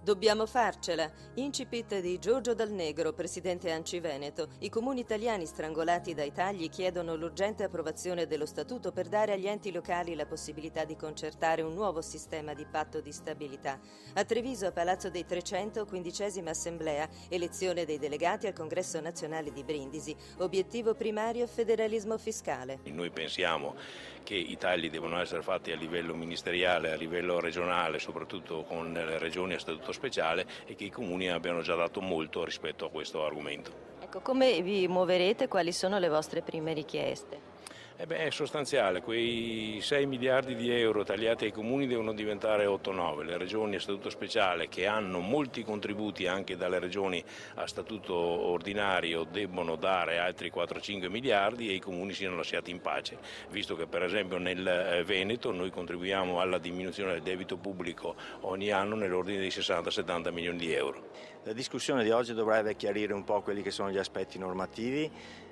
Dobbiamo farcela. Incipit di Giorgio Dal Negro, presidente ANCI Veneto. I comuni italiani strangolati dai tagli chiedono l'urgente approvazione dello statuto per dare agli enti locali la possibilità di concertare un nuovo sistema di patto di stabilità. A Treviso, a Palazzo dei 300, 15ª assemblea, elezione dei delegati al Congresso nazionale di Brindisi. Obiettivo primario: federalismo fiscale. Noi pensiamo che i tagli devono essere fatti a livello ministeriale, a livello regionale, soprattutto con le regioni a statuto speciale, e che i comuni abbiano già dato molto rispetto a questo argomento. Ecco, come vi muoverete? Quali sono le vostre prime richieste? È sostanziale, quei 6 miliardi di euro tagliati ai comuni devono diventare 8-9, le regioni a statuto speciale, che hanno molti contributi anche dalle regioni a statuto ordinario, debbono dare altri 4-5 miliardi e i comuni siano lasciati in pace, visto che per esempio nel Veneto noi contribuiamo alla diminuzione del debito pubblico ogni anno nell'ordine di 60-70 milioni di euro. La discussione di oggi dovrebbe chiarire un po' quelli che sono gli aspetti normativi,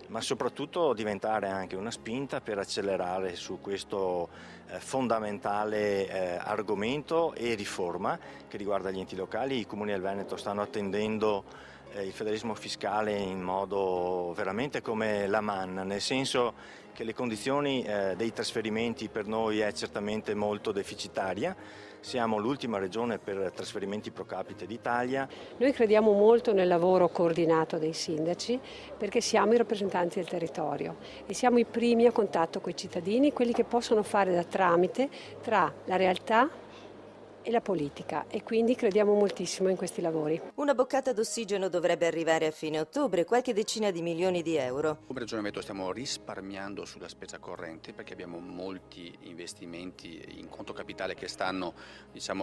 ma soprattutto diventare anche una spinta per accelerare su questo fondamentale argomento e riforma che riguarda gli enti locali. I comuni del Veneto stanno attendendo il federalismo fiscale in modo veramente come la manna, nel senso che le condizioni dei trasferimenti per noi è certamente molto deficitaria. Siamo l'ultima regione per trasferimenti pro capite d'Italia. Noi crediamo molto nel lavoro coordinato dei sindaci perché siamo i rappresentanti del territorio e siamo i primi a contatto con i cittadini, quelli che possono fare da tramite tra la realtà e la politica, e quindi crediamo moltissimo in questi lavori. Una boccata d'ossigeno dovrebbe arrivare a fine ottobre, qualche decina di milioni di euro. Come Regione Veneto stiamo risparmiando sulla spesa corrente perché abbiamo molti investimenti in conto capitale che stanno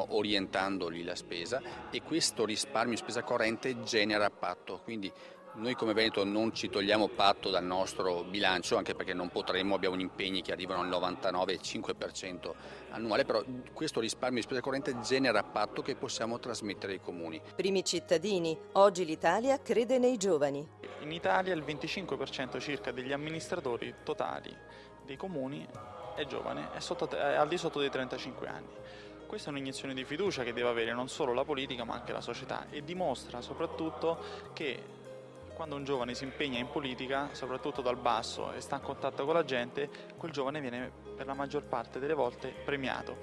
orientando lì la spesa, e questo risparmio in spesa corrente genera patto, quindi noi come Veneto non ci togliamo patto dal nostro bilancio, anche perché non potremmo, abbiamo impegni che arrivano al 99,5% annuale, però questo risparmio di spesa corrente genera patto che possiamo trasmettere ai comuni. Primi cittadini, oggi l'Italia crede nei giovani. In Italia il 25% circa degli amministratori totali dei comuni è giovane, è al di sotto dei 35 anni. Questa è un'iniezione di fiducia che deve avere non solo la politica ma anche la società, e dimostra soprattutto che quando un giovane si impegna in politica, soprattutto dal basso, e sta in contatto con la gente, quel giovane viene per la maggior parte delle volte premiato.